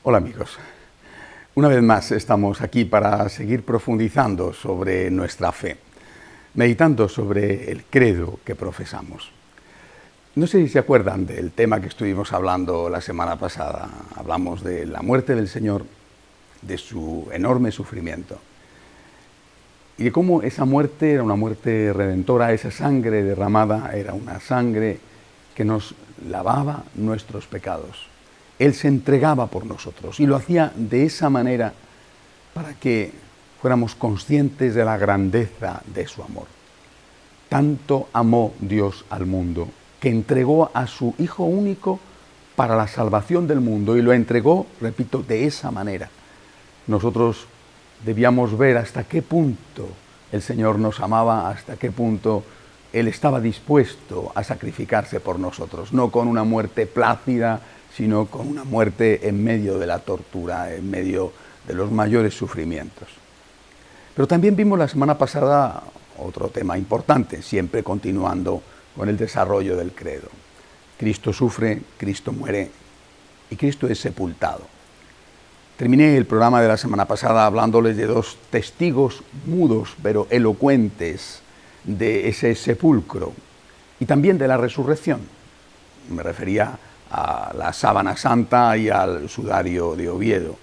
Hola amigos, una vez más estamos aquí para seguir profundizando sobre nuestra fe, meditando sobre el credo que profesamos. No sé si se acuerdan del tema que estuvimos hablando la semana pasada. Hablamos de la muerte del Señor, de su enorme sufrimiento y de cómo esa muerte era una muerte redentora, esa sangre derramada era una sangre que nos lavaba nuestros pecados. Él se entregaba por nosotros y lo hacía de esa manera para que fuéramos conscientes de la grandeza de su amor. Tanto amó Dios al mundo que entregó a su Hijo único para la salvación del mundo y lo entregó, repito, de esa manera. Nosotros debíamos ver hasta qué punto el Señor nos amaba, hasta qué punto Él estaba dispuesto a sacrificarse por nosotros, no con una muerte plácida, sino con una muerte en medio de la tortura, en medio de los mayores sufrimientos. Pero también vimos la semana pasada otro tema importante, siempre continuando con el desarrollo del credo. Cristo sufre, Cristo muere y Cristo es sepultado. Terminé el programa de la semana pasada hablándoles de dos testigos mudos pero elocuentes de ese sepulcro y también de la resurrección. Me refería a la sábana santa y al sudario de Oviedo.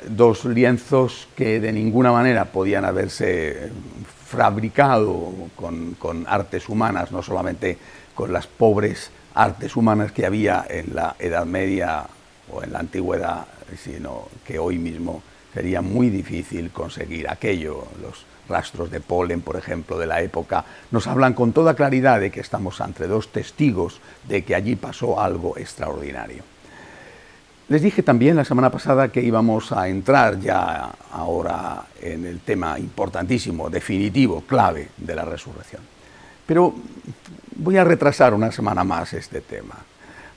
Dos lienzos que de ninguna manera podían haberse fabricado con artes humanas, no solamente con las pobres artes humanas que había en la Edad Media o en la Antigüedad, sino que hoy mismo sería muy difícil conseguir aquello. Los rastros de polen, por ejemplo, de la época, nos hablan con toda claridad de que estamos ante dos testigos de que allí pasó algo extraordinario. Les dije también la semana pasada que íbamos a entrar ya ahora en el tema importantísimo, definitivo, clave de la resurrección. Pero voy a retrasar una semana más este tema,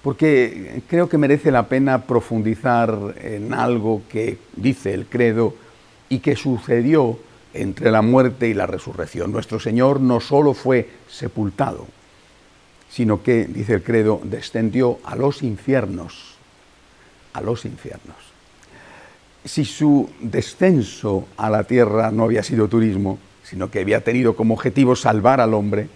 porque creo que merece la pena profundizar en algo que dice el credo y que sucedió entre la muerte y la resurrección. Nuestro Señor no solo fue sepultado, sino que, dice el credo, descendió a los infiernos. A los infiernos. Si su descenso a la tierra no había sido turismo, sino que había tenido como objetivo salvar al hombre,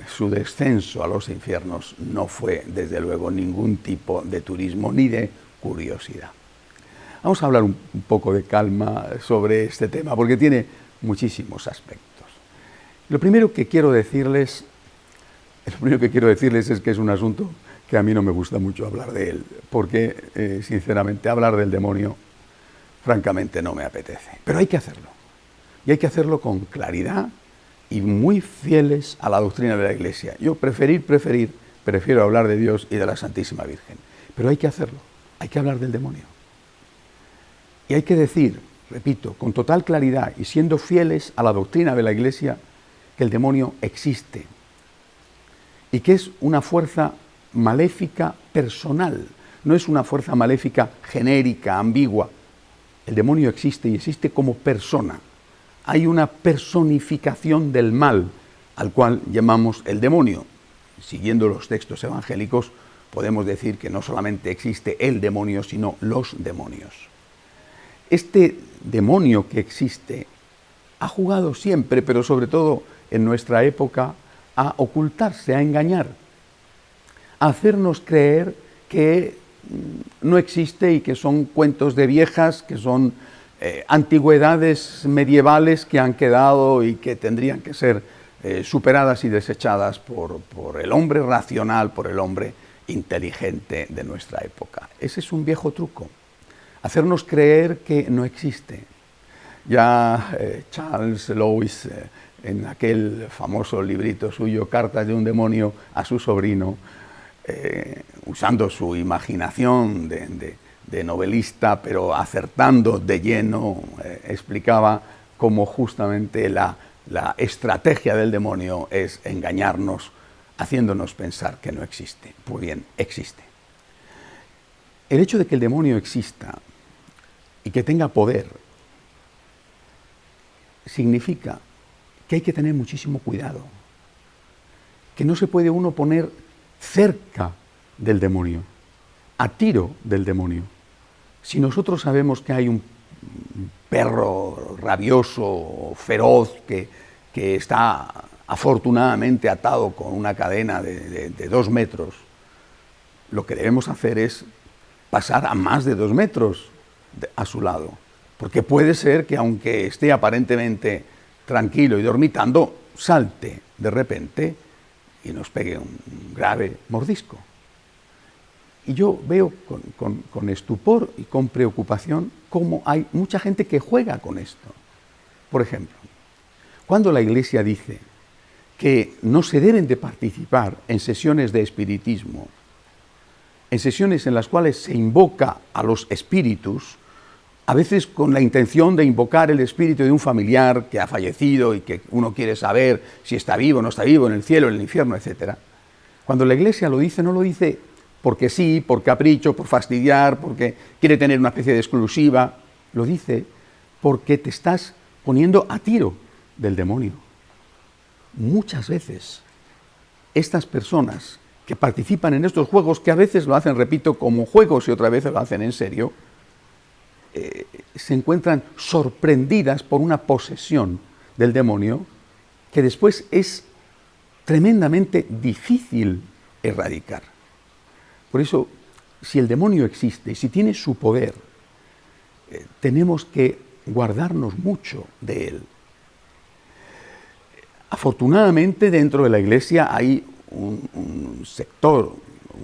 su descenso a los infiernos no fue, desde luego, ningún tipo de turismo ni de curiosidad. Vamos a hablar un poco de calma sobre este tema, porque tiene muchísimos aspectos. Lo primero que quiero decirles es que es un asunto que a mí no me gusta mucho hablar de él, porque, sinceramente, hablar del demonio, francamente, no me apetece. Pero hay que hacerlo. Y hay que hacerlo con claridad y muy fieles a la doctrina de la Iglesia. Yo prefiero hablar de Dios y de la Santísima Virgen. Pero hay que hacerlo. Hay que hablar del demonio. Y hay que decir, repito, con total claridad y siendo fieles a la doctrina de la Iglesia, que el demonio existe y que es una fuerza maléfica personal, no es una fuerza maléfica genérica, ambigua. El demonio existe y existe como persona. Hay una personificación del mal al cual llamamos el demonio. Siguiendo los textos evangélicos, podemos decir que no solamente existe el demonio, sino los demonios. Este demonio que existe ha jugado siempre, pero sobre todo en nuestra época, a ocultarse, a engañar, a hacernos creer que no existe y que son cuentos de viejas, que son antigüedades medievales que han quedado y que tendrían que ser superadas y desechadas por el hombre racional, por el hombre inteligente de nuestra época. Ese es un viejo truco. Hacernos creer que no existe. Ya Charles Lewis, en aquel famoso librito suyo, Cartas de un demonio a su sobrino, usando su imaginación de novelista, pero acertando de lleno, explicaba cómo justamente la estrategia del demonio es engañarnos, haciéndonos pensar que no existe. Pues bien, existe. El hecho de que el demonio exista y que tenga poder significa que hay que tener muchísimo cuidado, que no se puede uno poner cerca del demonio, a tiro del demonio. Si nosotros sabemos que hay un perro rabioso, feroz, que está afortunadamente atado con una cadena de 2 metros, lo que debemos hacer es pasar a más de 2 metros a su lado. Porque puede ser que aunque esté aparentemente tranquilo y dormitando, salte de repente y nos pegue un grave mordisco. Y yo veo con estupor y con preocupación cómo hay mucha gente que juega con esto. Por ejemplo, cuando la Iglesia dice que no se deben de participar en sesiones de espiritismo, en sesiones en las cuales se invoca a los espíritus, a veces con la intención de invocar el espíritu de un familiar que ha fallecido y que uno quiere saber si está vivo o no está vivo, en el cielo, en el infierno, etc. Cuando la Iglesia lo dice, no lo dice porque sí, por capricho, por fastidiar, porque quiere tener una especie de exclusiva, lo dice porque te estás poniendo a tiro del demonio. Muchas veces estas personas que participan en estos juegos, que a veces lo hacen, repito, como juegos y otras veces lo hacen en serio, se encuentran sorprendidas por una posesión del demonio que después es tremendamente difícil erradicar. Por eso, si el demonio existe y si tiene su poder, tenemos que guardarnos mucho de él. Afortunadamente, dentro de la Iglesia hay un sector,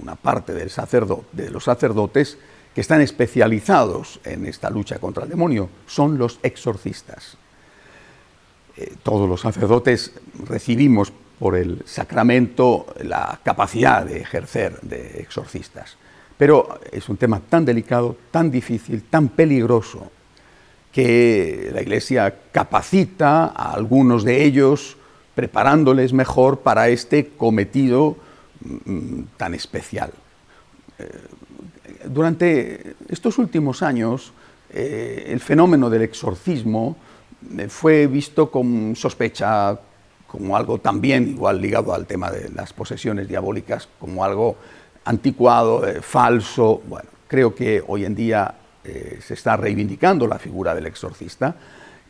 una parte de los sacerdotes que están especializados en esta lucha contra el demonio. Son los exorcistas. Todos los sacerdotes recibimos por el sacramento la capacidad de ejercer de exorcistas. Pero es un tema tan delicado, tan difícil, tan peligroso, que la Iglesia capacita a algunos de ellos, preparándoles mejor para este cometido tan especial. Durante estos últimos años, el fenómeno del exorcismo fue visto con sospecha, como algo también igual ligado al tema de las posesiones diabólicas, como algo anticuado, falso. Bueno, creo que hoy en día se está reivindicando la figura del exorcista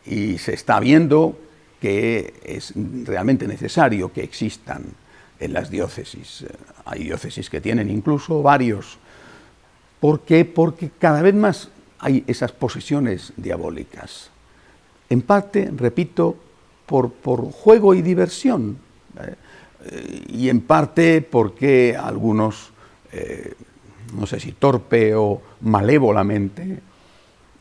y se está viendo que es realmente necesario que existan en las diócesis. Hay diócesis que tienen incluso varios. ¿Por qué? Porque cada vez más hay esas posesiones diabólicas. En parte, repito, por juego y diversión. Y en parte porque algunos, no sé si torpe o malévolamente,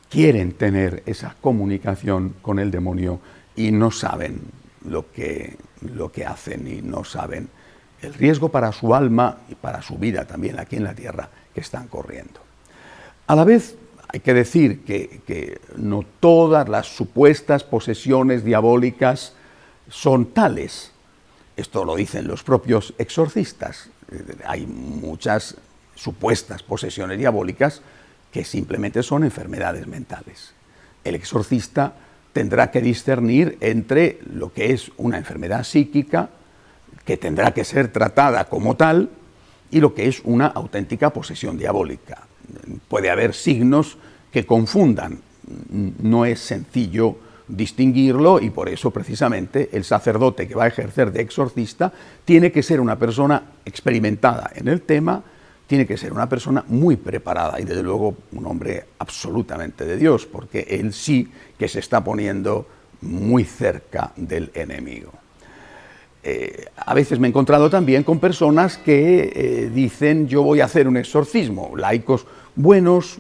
quieren tener esa comunicación con el demonio y no saben lo que hacen y no saben el riesgo para su alma y para su vida también aquí en la tierra que están corriendo. A la vez hay que decir que no todas las supuestas posesiones diabólicas son tales. Esto lo dicen los propios exorcistas. Hay muchas supuestas posesiones diabólicas que simplemente son enfermedades mentales. El exorcista tendrá que discernir entre lo que es una enfermedad psíquica, que tendrá que ser tratada como tal, y lo que es una auténtica posesión diabólica. Puede haber signos que confundan, no es sencillo distinguirlo y por eso precisamente el sacerdote que va a ejercer de exorcista tiene que ser una persona experimentada en el tema, tiene que ser una persona muy preparada y desde luego un hombre absolutamente de Dios, porque él sí que se está poniendo muy cerca del enemigo. A veces me he encontrado también con personas que dicen yo voy a hacer un exorcismo, laicos buenos,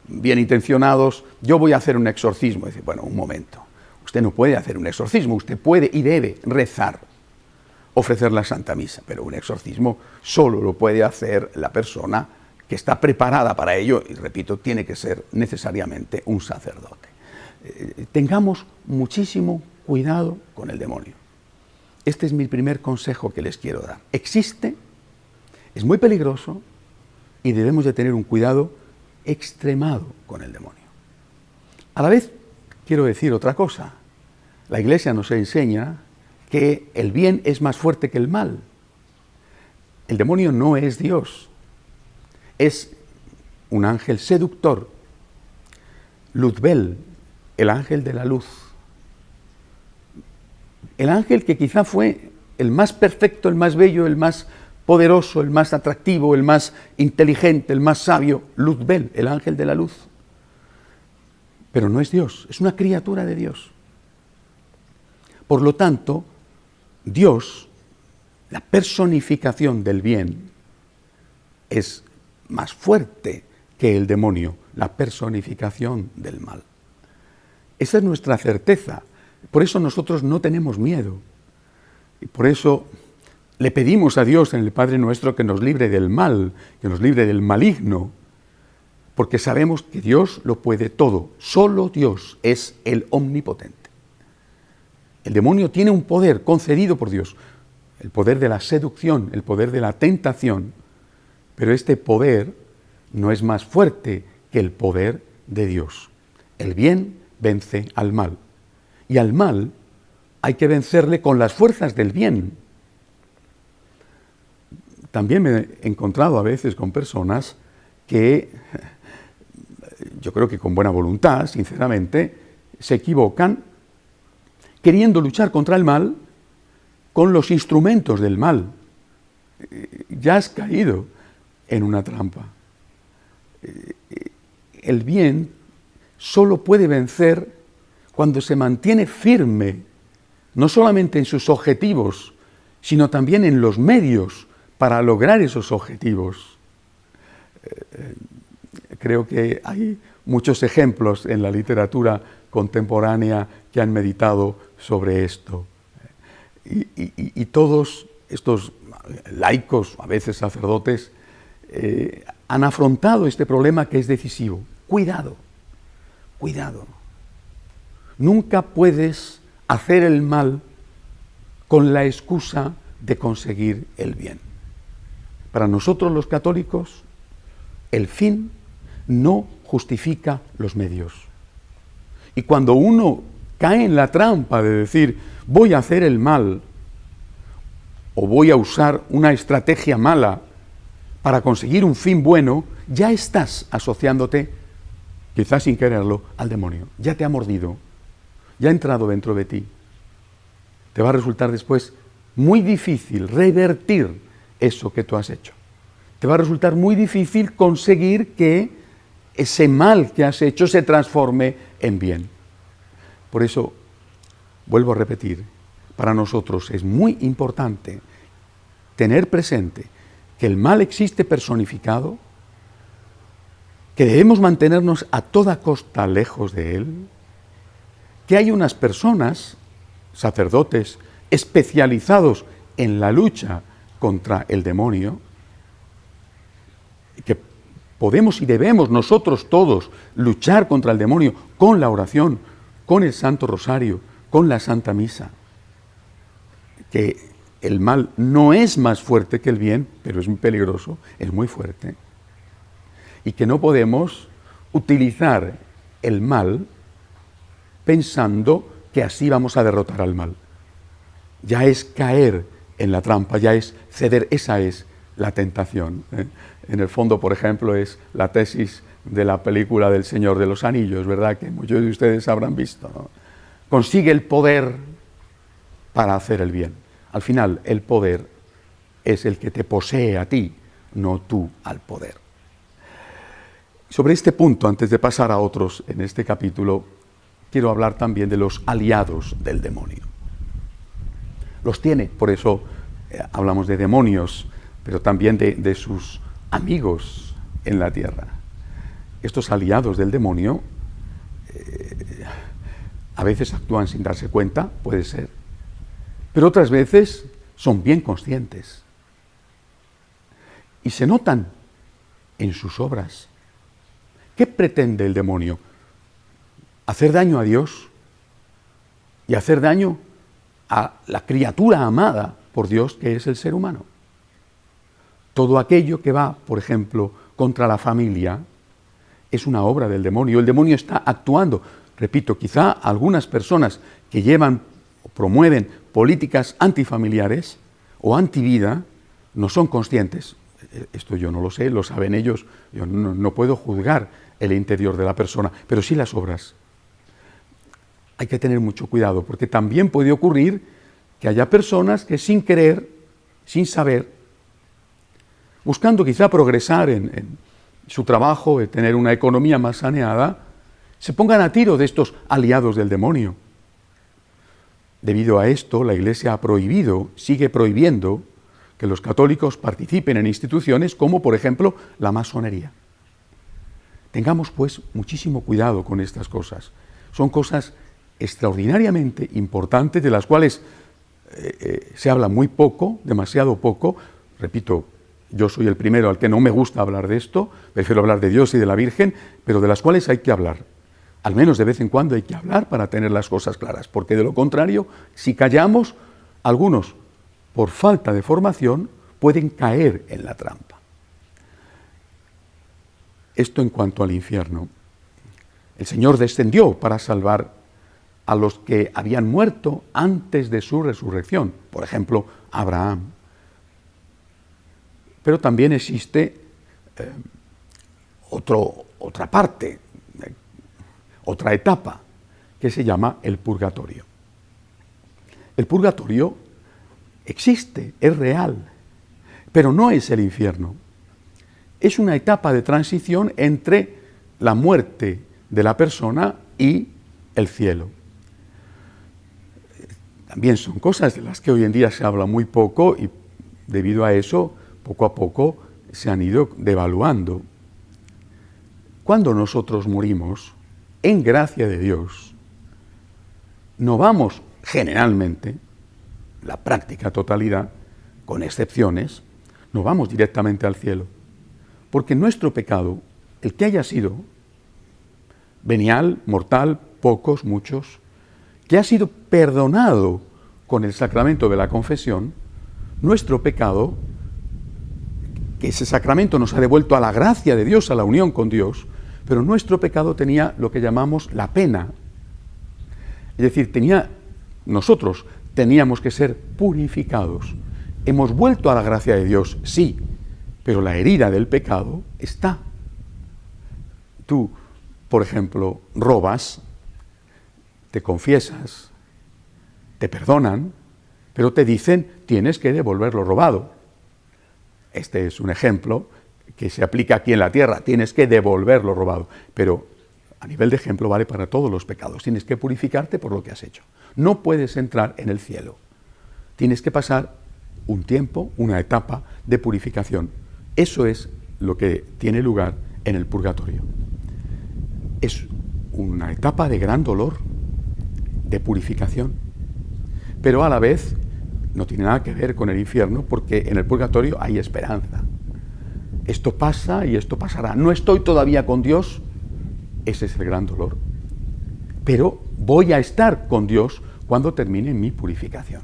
bien intencionados, yo voy a hacer un exorcismo. Dice, bueno, un momento, usted no puede hacer un exorcismo, usted puede y debe rezar, ofrecer la Santa Misa, pero un exorcismo solo lo puede hacer la persona que está preparada para ello y, repito, tiene que ser necesariamente un sacerdote. Tengamos muchísimo cuidado con el demonio. Este es mi primer consejo que les quiero dar. Existe, es muy peligroso y debemos de tener un cuidado extremado con el demonio. A la vez, quiero decir otra cosa. La Iglesia nos enseña que el bien es más fuerte que el mal. El demonio no es Dios. Es un ángel seductor Luzbel, el ángel de la luz. El ángel que quizá fue el más perfecto, el más bello, el más poderoso, el más atractivo, el más inteligente, el más sabio, Luzbel, el ángel de la luz. Pero no es Dios, es una criatura de Dios. Por lo tanto, Dios, la personificación del bien, es más fuerte que el demonio, la personificación del mal. Esa es nuestra certeza. Por eso nosotros no tenemos miedo. Y por eso le pedimos a Dios en el Padre Nuestro que nos libre del mal, que nos libre del maligno, porque sabemos que Dios lo puede todo. Solo Dios es el omnipotente. El demonio tiene un poder concedido por Dios, el poder de la seducción, el poder de la tentación, pero este poder no es más fuerte que el poder de Dios. El bien vence al mal, y al mal hay que vencerle con las fuerzas del bien. También me he encontrado a veces con personas que, yo creo que con buena voluntad, sinceramente, se equivocan queriendo luchar contra el mal con los instrumentos del mal. Ya has caído en una trampa. El bien solo puede vencer cuando se mantiene firme, no solamente en sus objetivos, sino también en los medios para lograr esos objetivos. Creo que hay muchos ejemplos en la literatura contemporánea que han meditado sobre esto. Y todos estos laicos, a veces sacerdotes, han afrontado este problema que es decisivo. Cuidado, cuidado. Nunca puedes hacer el mal con la excusa de conseguir el bien. Para nosotros los católicos, el fin no justifica los medios. Y cuando uno cae en la trampa de decir, voy a hacer el mal, o voy a usar una estrategia mala para conseguir un fin bueno, ya estás asociándote, quizás sin quererlo, al demonio. Ya te ha mordido, ya ha entrado dentro de ti. Te va a resultar después muy difícil revertir eso que tú has hecho. Te va a resultar muy difícil conseguir que ese mal que has hecho se transforme en bien. Por eso, vuelvo a repetir, para nosotros es muy importante tener presente que el mal existe personificado, que debemos mantenernos a toda costa lejos de él, que hay unas personas, sacerdotes, especializados en la lucha contra el demonio, que podemos y debemos nosotros todos luchar contra el demonio con la oración, con el Santo Rosario, con la Santa Misa, que el mal no es más fuerte que el bien, pero es muy peligroso, es muy fuerte, y que no podemos utilizar el mal pensando que así vamos a derrotar al mal. Ya es caer en la trampa, ya es ceder, esa es la tentación. En el fondo, por ejemplo, es la tesis de la película del Señor de los Anillos, ¿verdad? Que muchos de ustedes habrán visto, ¿no? Consigue el poder para hacer el bien. Al final, el poder es el que te posee a ti, no tú al poder. Sobre este punto, antes de pasar a otros en este capítulo, quiero hablar también de los aliados del demonio. Los tiene, por eso hablamos de demonios, pero también de sus amigos en la tierra. Estos aliados del demonio a veces actúan sin darse cuenta, puede ser, pero otras veces son bien conscientes y se notan en sus obras. ¿Qué pretende el demonio? Hacer daño a Dios y hacer daño a la criatura amada por Dios, que es el ser humano. Todo aquello que va, por ejemplo, contra la familia, es una obra del demonio. El demonio está actuando. Repito, quizá algunas personas que llevan o promueven políticas antifamiliares o antivida no son conscientes. Esto yo no lo sé, lo saben ellos. Yo no puedo juzgar el interior de la persona, pero sí las obras. Hay que tener mucho cuidado, porque también puede ocurrir que haya personas que sin querer, sin saber, buscando quizá progresar en su trabajo, de tener una economía más saneada, se pongan a tiro de estos aliados del demonio. Debido a esto, la Iglesia ha prohibido, sigue prohibiendo, que los católicos participen en instituciones como, por ejemplo, la masonería. Tengamos, pues, muchísimo cuidado con estas cosas. Son cosas extraordinariamente importantes, de las cuales se habla muy poco, demasiado poco. Repito, yo soy el primero al que no me gusta hablar de esto, prefiero hablar de Dios y de la Virgen, pero de las cuales hay que hablar. Al menos de vez en cuando hay que hablar para tener las cosas claras, porque de lo contrario, si callamos, algunos, por falta de formación, pueden caer en la trampa. Esto en cuanto al infierno. El Señor descendió para salvar a los que habían muerto antes de su resurrección, por ejemplo, Abraham. Pero también existe otra parte, otra etapa, que se llama el purgatorio. El purgatorio existe, es real, pero no es el infierno. Es una etapa de transición entre la muerte de la persona y el cielo. También son cosas de las que hoy en día se habla muy poco y debido a eso, poco a poco se han ido devaluando. Cuando nosotros morimos, en gracia de Dios, no vamos generalmente, la práctica totalidad, con excepciones, no vamos directamente al cielo. Porque nuestro pecado, el que haya sido venial, mortal, pocos, muchos, que ha sido perdonado con el sacramento de la confesión, nuestro pecado, que ese sacramento nos ha devuelto a la gracia de Dios, a la unión con Dios, pero nuestro pecado tenía lo que llamamos la pena. Es decir, nosotros teníamos que ser purificados. Hemos vuelto a la gracia de Dios, sí, pero la herida del pecado está. Tú, por ejemplo, robas, te confiesas, te perdonan, pero te dicen, tienes que devolver lo robado. Este es un ejemplo que se aplica aquí en la tierra, tienes que devolver lo robado, pero a nivel de ejemplo vale para todos los pecados, tienes que purificarte por lo que has hecho. No puedes entrar en el cielo, tienes que pasar un tiempo, una etapa de purificación. Eso es lo que tiene lugar en el purgatorio. Es una etapa de gran dolor, de purificación, pero a la vez no tiene nada que ver con el infierno, porque en el purgatorio hay esperanza. Esto pasa y esto pasará. No estoy todavía con Dios, ese es el gran dolor. Pero voy a estar con Dios cuando termine mi purificación.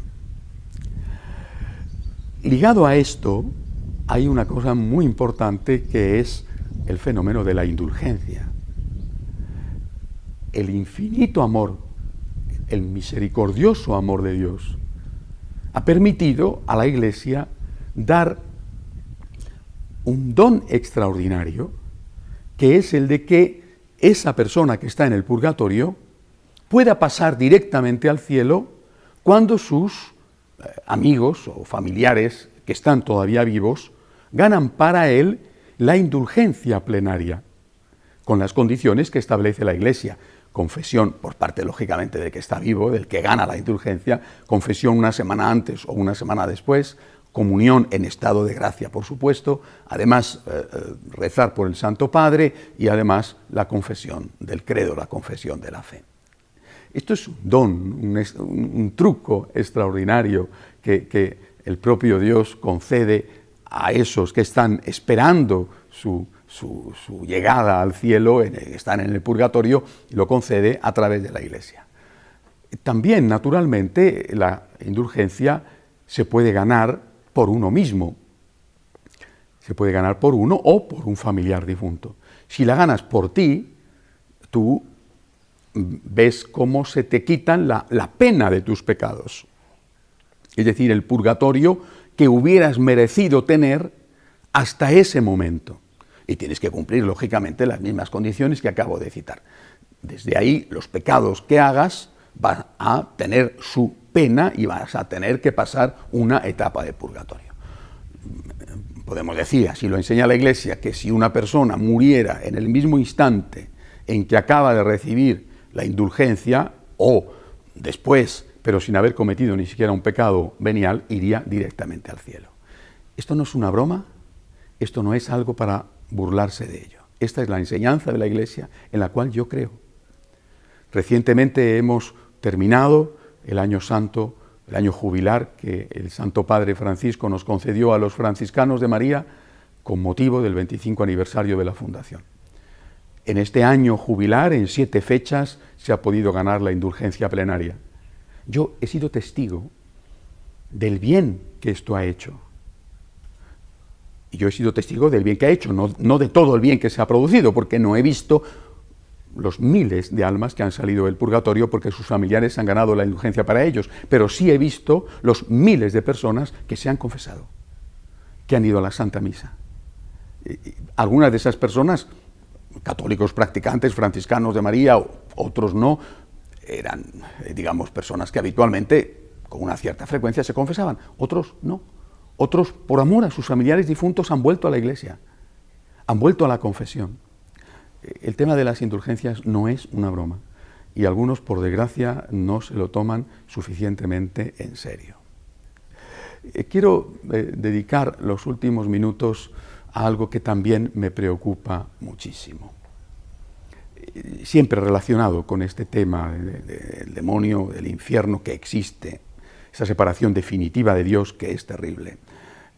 Ligado a esto, hay una cosa muy importante que es el fenómeno de la indulgencia. El infinito amor, el misericordioso amor de Dios, ha permitido a la Iglesia dar un don extraordinario, que es el de que esa persona que está en el purgatorio pueda pasar directamente al cielo cuando sus amigos o familiares que están todavía vivos ganan para él la indulgencia plenaria, con las condiciones que establece la Iglesia. Confesión por parte, lógicamente, del que está vivo, del que gana la indulgencia, confesión una semana antes o una semana después, comunión en estado de gracia, por supuesto, además rezar por el Santo Padre y además la confesión del credo, la confesión de la fe. Esto es un don, un truco extraordinario que el propio Dios concede a esos que están esperando su llegada al cielo, están en el purgatorio, y lo concede a través de la Iglesia. También, naturalmente, la indulgencia se puede ganar por uno mismo. Se puede ganar por uno o por un familiar difunto. Si la ganas por ti, tú ves cómo se te quitan la pena de tus pecados. Es decir, el purgatorio que hubieras merecido tener hasta ese momento. Y tienes que cumplir, lógicamente, las mismas condiciones que acabo de citar. Desde ahí, los pecados que hagas van a tener su pena y vas a tener que pasar una etapa de purgatorio. Podemos decir, así lo enseña la Iglesia, que si una persona muriera en el mismo instante en que acaba de recibir la indulgencia, o después, pero sin haber cometido ni siquiera un pecado venial, iría directamente al cielo. Esto no es una broma, esto no es algo para burlarse de ello. Esta es la enseñanza de la Iglesia en la cual yo creo. Recientemente hemos terminado el año santo, el año jubilar que el Santo Padre Francisco nos concedió a los franciscanos de María con motivo del 25 aniversario de la fundación. En este año jubilar, en 7 fechas, se ha podido ganar la indulgencia plenaria. Yo he sido testigo del bien que esto ha hecho. Y yo he sido testigo del bien que ha hecho, no de todo el bien que se ha producido, porque no he visto los miles de almas que han salido del purgatorio porque sus familiares han ganado la indulgencia para ellos, pero sí he visto los miles de personas que se han confesado, que han ido a la Santa Misa. Algunas de esas personas, católicos practicantes, franciscanos de María, otros no, eran, digamos, personas que habitualmente, con una cierta frecuencia, se confesaban, otros no. Otros, por amor a sus familiares difuntos, han vuelto a la Iglesia, han vuelto a la confesión. El tema de las indulgencias no es una broma y algunos, por desgracia, no se lo toman suficientemente en serio. Quiero dedicar los últimos minutos a algo que también me preocupa muchísimo. Siempre relacionado con este tema del demonio, del infierno que existe, esa separación definitiva de Dios que es terrible,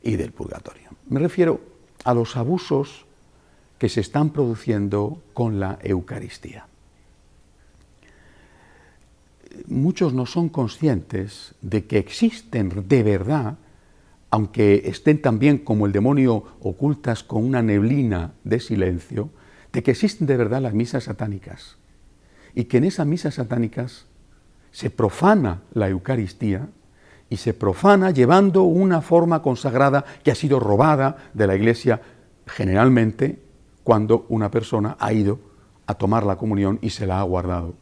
y del purgatorio. Me refiero a los abusos que se están produciendo con la Eucaristía. Muchos no son conscientes de que existen de verdad, aunque estén también como el demonio ocultas con una neblina de silencio, de que existen de verdad las misas satánicas y que en esas misas satánicas se profana la Eucaristía y se profana llevando una forma consagrada que ha sido robada de la Iglesia generalmente cuando una persona ha ido a tomar la comunión y se la ha guardado.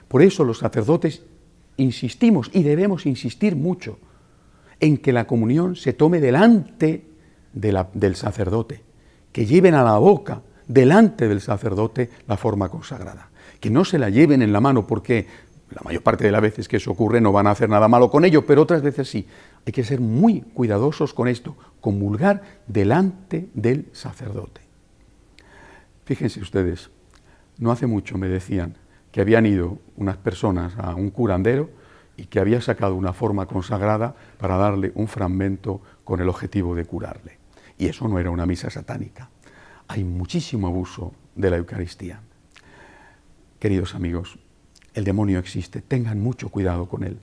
Por eso los sacerdotes insistimos y debemos insistir mucho en que la comunión se tome delante del sacerdote, que lleven a la boca delante del sacerdote la forma consagrada, que no se la lleven en la mano porque la mayor parte de las veces que eso ocurre no van a hacer nada malo con ello, pero otras veces sí. Hay que ser muy cuidadosos con esto, comulgar delante del sacerdote. Fíjense ustedes, no hace mucho me decían que habían ido unas personas a un curandero y que había sacado una forma consagrada para darle un fragmento con el objetivo de curarle. Y eso no era una misa satánica. Hay muchísimo abuso de la Eucaristía. Queridos amigos, el demonio existe, tengan mucho cuidado con él,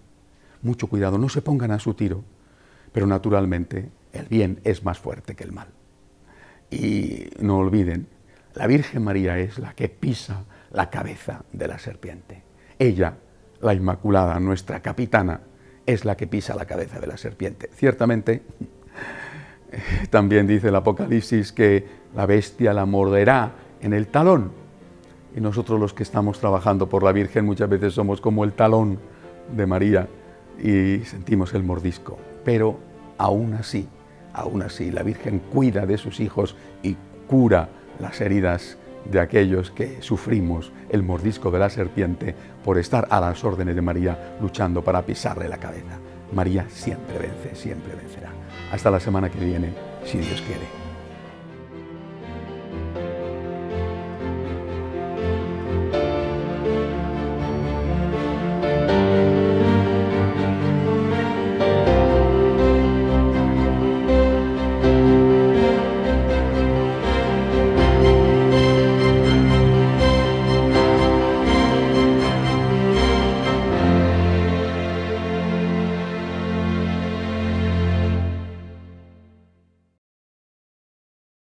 mucho cuidado, no se pongan a su tiro, pero naturalmente el bien es más fuerte que el mal. Y no olviden, la Virgen María es la que pisa la cabeza de la serpiente. Ella, la Inmaculada, nuestra capitana, es la que pisa la cabeza de la serpiente. Ciertamente, también dice el Apocalipsis que la bestia la morderá en el talón. Y nosotros los que estamos trabajando por la Virgen muchas veces somos como el talón de María y sentimos el mordisco. Pero aún así, la Virgen cuida de sus hijos y cura las heridas de aquellos que sufrimos el mordisco de la serpiente por estar a las órdenes de María luchando para pisarle la cabeza. María siempre vence, siempre vencerá. Hasta la semana que viene, si Dios quiere.